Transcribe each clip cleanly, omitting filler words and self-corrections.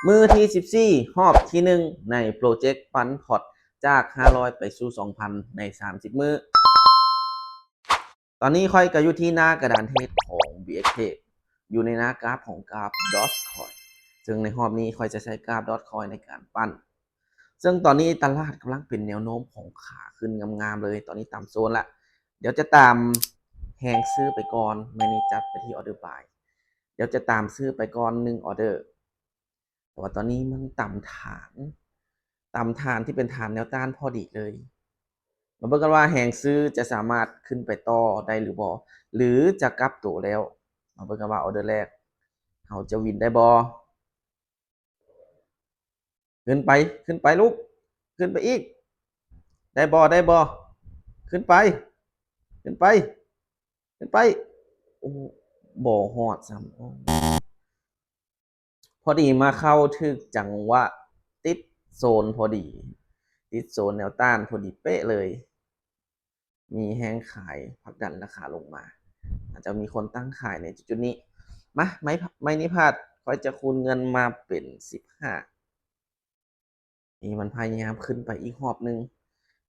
มือที่14รอบที่1ในโปรเจกต์ปันพอร์ตจาก500ไปสู่ 2,000 ใน30มื้อตอนนี้ค่อยก็อยู่ที่หน้ากระดานเทรดของ BXK อยู่ในหน้ากราฟของกราฟ Dogecoin ซึ่งในรอบนี้ค่อยจะใช้กราฟ Dogecoin ในการปั้นซึ่งตอนนี้ตลาดกำลังเป็นแนวโน้มของขาขึ้นงามๆเลยตอนนี้ตามโซนละเดี๋ยวจะตามแหงซื้อไปก่อนไม่นี้จัดไปที่ออเดอร์บายเดี๋ยวจะตามซื้อไปก่อน1ออเดอร์แต่ว่าตอนนี้มันต่ำฐานที่เป็นฐานแนวต้านพอดีเลยมาเบิ่งกันว่าแหงซื้อจะสามารถขึ้นไปต่อได้หรือบ่หรือจะกลับตัวแล้วมาเบิ่งกันว่าออเดอร์แรกเขาจะวินได้บ่ขึ้นไปลูกขึ้นไปอีกได้บ่ขึ้นไปขึ้นไปขึ้นไปโอ้บ่ฮอดซ้ำพอดีมาเข้าถึกจังหวะติดโซนพอดีติดโซนแนวต้านพอดีเป๊ะเลยมีแห้งขายผลักดันราคาลงมาอาจจะมีคนตั้งขายในจุดนี้มาไม่นิพาดค่อยจะคูณเงินมาเป็น15นี่มันพยายามขึ้นไปอีกรอบนึง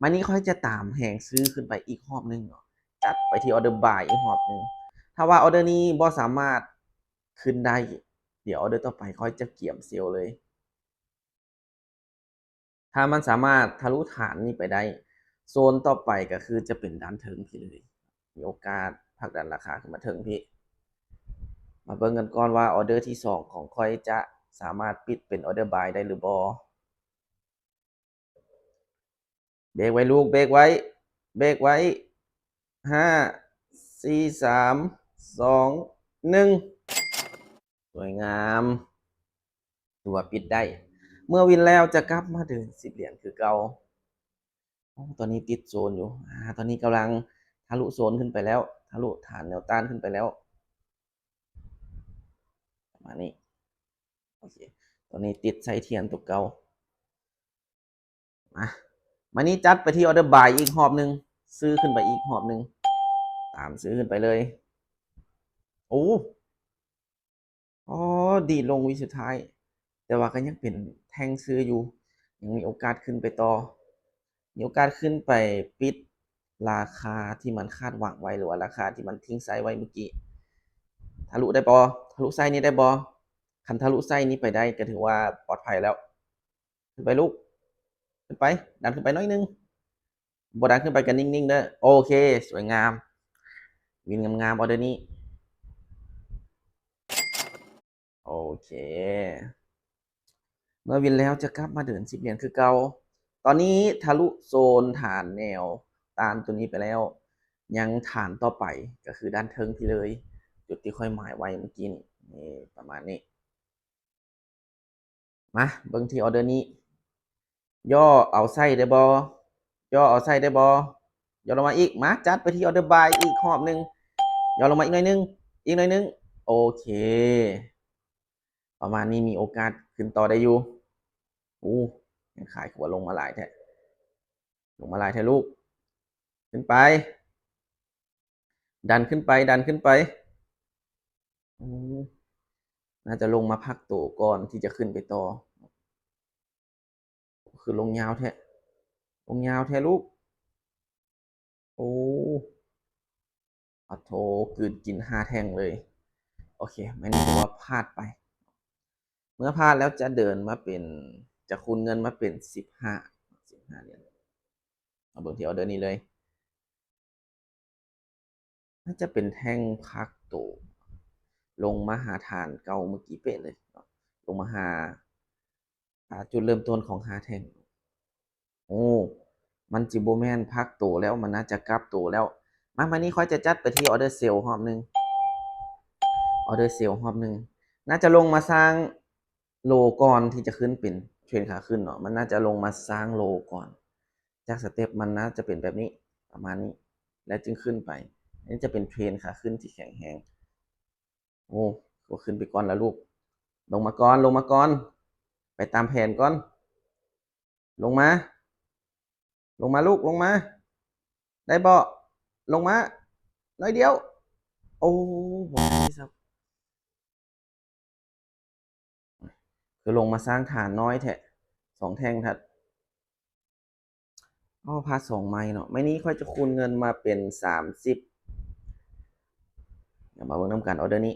มานี้ค่อยจะตามแหงซื้อขึ้นไปอีกรอบนึงเนาะจัดไปที่ออเดอร์บายอีกรอบนึงถ้าว่าออเดอร์นี้บ่สามารถขึ้นได้เดี๋ยวออเดอร์ต่อไปค่อยจะเกี่ยมเซลล์เลยถ้ามันสามารถทะลุฐานนี้ไปได้โซนต่อไปก็คือจะเป็นด้านเทิงพี่เลยมีโอกาสผลักดันราคาขึ้นมาเทิงพี่มาเบิ่งกันก่อนว่าออเดอร์ที่2ของค่อยจะสามารถปิดเป็นออเดอร์บายได้หรือบ่เบรกไว้ลูกเบรกไว้ห้าสี่สาม2 1สวยงามตัวปิดได้เมื่อวินแล้วจะกลับมาเดิน10เหรียญคือเก่าตอนนี้ติดโซนอยู่ตอนนี้กำลังทะลุโซนขึ้นไปแล้วทะลุฐานแนวต้านขึ้นไปแล้วประมาณนี้โอเคตอนนี้ติดไซเทียนตัวเก่ามานี้จัดไปที่ออเดอร์บายอีกรอบนึงซื้อขึ้นไปอีกรอบนึงตามซื้อขึ้นไปเลยโอ้อ๋อดีลงวิสุดท้ายแต่ว่าก็ยังเป็นแท่งซื้ออยู่ยังมีโอกาสขึ้นไปต่อมีโอกาสขึ้นไปปิดราคาที่มันคาดหวังไว้หรือว่าราคาที่มันทิ้งไซไว้เมื่อกี้ทะลุได้บอทะลุไซนี้ได้บอคันทะลุไซนี้ไปได้ก็ถือว่าปลอดภัยแล้วขึ้นไปลูกขึ้นไปดันขึ้นไปน้อยนึงบดันขึ้นไปกันนิ่งๆเด้อโอเคสวยงามวินงามๆออเดอร์นี้โอเคเมื่อวินแล้วจะกลับมาเดิน10เหรียญคือเก่าตอนนี้ทะลุโซนฐานแนวต้านตัวนี้ไปแล้วยังฐานต่อไปก็คือด้านเทิงที่เลยจุดที่ค่อยหมายไว้เมื่อกี้นี่ประมาณนี้มาเบิ่งที่ออเดอร์นี้ย่อเอาไส้ได้บ่ย่อเอาไส้ได้บ่ย่อลงมาอีกมาจัดไปที่ออเดอร์บายอีกรอบนึงย่อลงมาอีกหน่อยนึงอีกหน่อยนึงโอเคประมาณนี้มีโอกาสขึ้นต่อได้อยู่อู้ยังขายขัวลงมาหลายแท้ลงมาหลายแท้ลูกขึ้นไปดันขึ้นไปดันขึ้นไปน่าจะลงมาพักตัวก่อนที่จะขึ้นไปต่อคือลงยาวแท้ลงยาวแท้ลูกโอ้อโถกลืนกิน5แท่งเลยโอเคไม่นี่ถือว่าพลาดไปเมื่อพลาดแล้วจะเดินมาเป็นจะคูณเงินมาเป็น15เหรียญเอาเบอร์ที่ออเดอร์นี้เลยน่าจะเป็นแท่งพักตัวลงมาหาฐานเก่าเมื่อกี้เป๊ะเลยลงมาหาจุดเริ่มต้นของ5แท่งโอ้มันจิโบแมนพักตัวแล้วมันน่าจะกลับตัวแล้วมานี้ค่อยจะจัดไปที่ออเดอร์เซลล์รอบนึงออเดอร์เซลล์รอบนึงน่าจะลงมาสร้างโลก่อนที่จะขึ้นเป็นเทรนขาขึ้นเนาะมันน่าจะลงมาสร้างโลก่อนจากสเต็ปมันน่าจะเป็นแบบนี้ประมาณนี้แล้วจึงขึ้นไปนี่จะเป็นเทรนขาขึ้นที่แข็งแรงโอ้ก็ขึ้นไปก่อนแล้วลูกลงมาก่อนไปตามแผนก่อนลงมาลูกลงมาได้บ่ลงมาน้อยเดียวโอ้บอครับ คือลงมาสร้างฐานน้อยแท้2แท่งทัดพา2ไม้เนาะไม้นี้ค่อยจะคูณเงินมาเป็น30เดี๋ยวมาเบิ่งนำกันออเดอร์นี้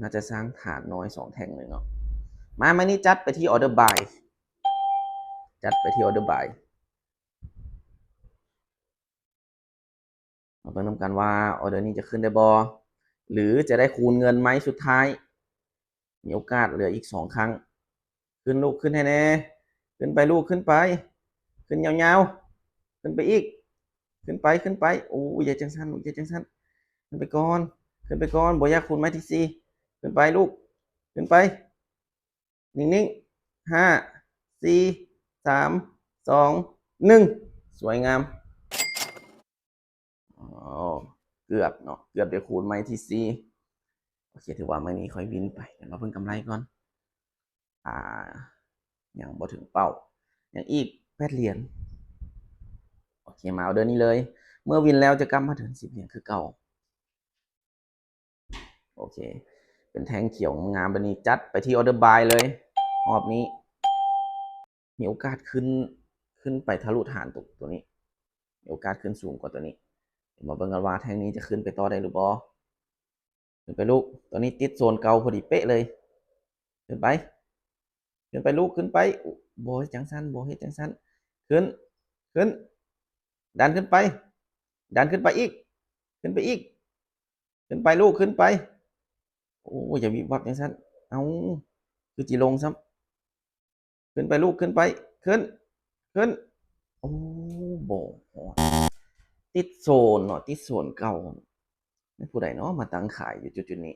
น่าจะสร้างฐานน้อย2แท่งเลยเนาะมาไม้นี้จัดไปที่ออเดอร์บายจัดไปที่ออเดอร์บายมาเบิ่งนำกันว่าออเดอร์นี้จะขึ้นได้บ่หรือจะได้คูณเงินไหมสุดท้ายมีโอกาสเหลืออีก2ครั้งขึ้นลูกขึ้นให้แน่ขึ้นไปลูกขึ้นไปขึ้นยาวๆขึ้นไปอีกขึ้นไปขึ้นไปโอ้ยอย่าจังซั่นลูกอย่าจังซั่นขึ้นไปก่อนขึ้นไปก่อนบ่อยากคูณไม้ที่4ขึ้นไปลูกขึ้นไปนิ่งๆ5 4 3 2 1สวยงามอ๋อเกือบเนาะเกือบได้คูณไม้ที่4โอเคถือว่าไม้นี้ค่อยวินไปเดี๋ยวเราเพิ่งกำไรก่อนอ่ายังบ่ถึงเป้ายังอีก8เหรียญโอเคมาเอาเดือนนี้เลยเมื่อวินแล้วจะกลับมาถึง10เหรียญคือเก่าโอเคเป็นแท่งเขียวงามแบบนี้จัดไปที่ออเดอร์บายเลยรอบนี้มีโอกาสขึ้นไปทะลุฐานตัวนี้มีโอกาสขึ้นสูงกว่าตัวนี้เดี๋ยวมาเบิ่งกันว่าแท่งนี้จะขึ้นไปต่อได้หรือบ่ขึ้นไปลูกตัวนี้ติดโซนเก่าพอดีเป๊ะเลยขึ้นไปขึ้นไปลูกขึ้นไปโบเฮ็ดจังซั่นโบเฮ็ดจังซั่นขึ้นขึ้นดันขึ้นไปดันขึ้นไปอีกขึ้นไปอีกขึ้นไปลูกขึ้นไปโอ้อย่าวิบวับจังซั่นเอาคือจิลงซ้ำขึ้นไปลูกขึ้นไปขึ้นขึ้นโอ้บ่ฮอดติดโซนเนาะติดโซนเก่านี่ผู้ใดเนาะมาตั้งขายอยู่จุดๆนี้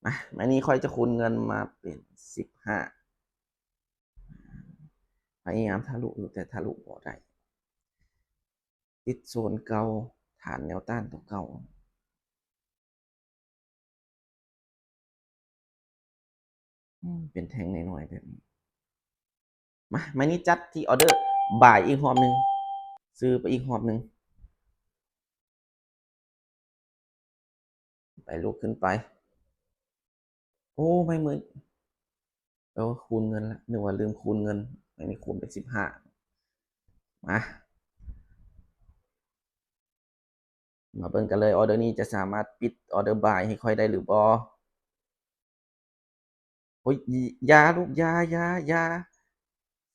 มาอันนี้ค่อยจะคูณเงินมาเป็น15พยายามทะลุอยู่แต่ทะลุบ่ได้ติดโซนเก่าฐานแนวต้านตัวเก่าเป็นแท่งน้อยๆแบบนี้มานี้จัดที่ออเดอร์บ่ายอีกรอบหนึ่งซื้อไปอีกรอบหนึ่งไปลุกขึ้นไปโอ้ไม่เหมือนคูณเงินละนึกว่าลืมคูณเงินอันนี้คูณเป็น15มาเบิ่งกันเลยออเดอร์นี้จะสามารถปิดออเดอร์บ่ายให้ค่อยได้หรือบ่โอ้ยยาลูกยา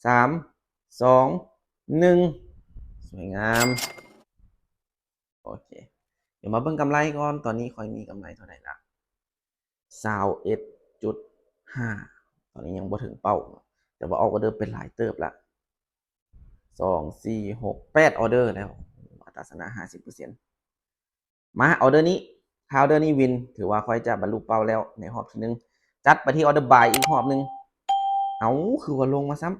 3 2 1สวยงามโอเคเดี๋ยวมาเบิ่งกำไรก่อนตอนนี้ค่อยมีกำไรเท่าไหร่ละ21.5ตอนนี้ยังบ่ถึงเป้าแต่ว่าออกออเดอร์เป็นหลายเติบละ2 4 6 8ออเดอร์แล้วอัตราชนะ50%มาออเดอร์นี้ถ้าออเดอร์นี้วินถือว่าค่อยจะบรรลุเป้าแล้วในรอบที่1จัดไปที่ออเดอร์บายอีกรอบนึงเอาคือว่าลงมาซ้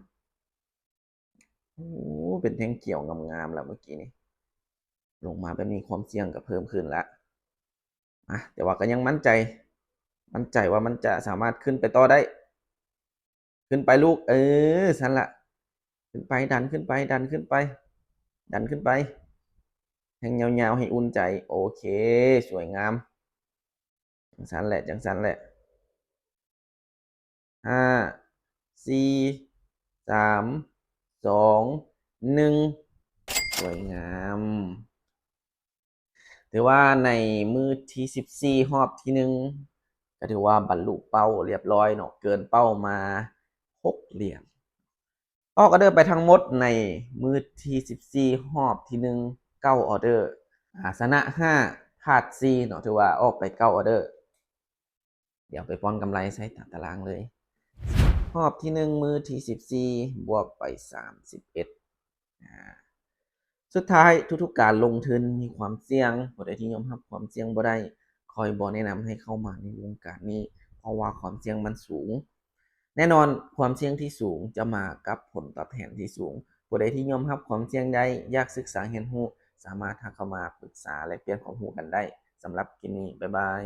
ำโอ้เป็นแท่งเขียวงามๆแล้วเมื่อกี้นี้ลงมาแบบนี้ความเสี่ยงก็เพิ่มขึ้นแล้วแต่ว่าก็ยังมั่นใจว่ามันจะสามารถขึ้นไปต่อได้ขึ้นไปลูกสั่นละขึ้นไปดันขึ้นไปดันขึ้นไปดันขึ้นไปแทงยาวๆให้อุ่นใจโอเคสวยงามจังสันแหละจังสันแหละ5 4 3 2 1สวยงามถือว่าในมือที่14รอบที่1ก็ถือว่าบรรลุเป้าเรียบร้อยเนาะเกินเป้ามา6เหรียญออกออเดอร์ไปทั้งหมดในมือที่14รอบที่1 9ออเดอร์ชนะ5พลาด4เนาะถือว่าออกไป9ออเดอร์เดี๋ยวไปป้อนกำไรใส่ตารางเลยรอบที่1มือที่14บวกไป31สุดท้ายทุกๆการลงทุนมีความเสี่ยงผู้ใดที่ยอมรับความเสี่ยงบ่ได้คอยบ่แนะนำให้เข้ามาในวงการนี้เพราะว่าความเสี่ยงมันสูงแน่นอนความเสี่ยงที่สูงจะมากับผลตอบแทนที่สูงผู้ใดที่ยอมรับความเสี่ยงได้อยากศึกษาเรียนรู้สามารถทักเข้ามาปรึกษาและเปลี่ยนความรู้กันได้สำหรับคลิปนี้บ๊ายบาย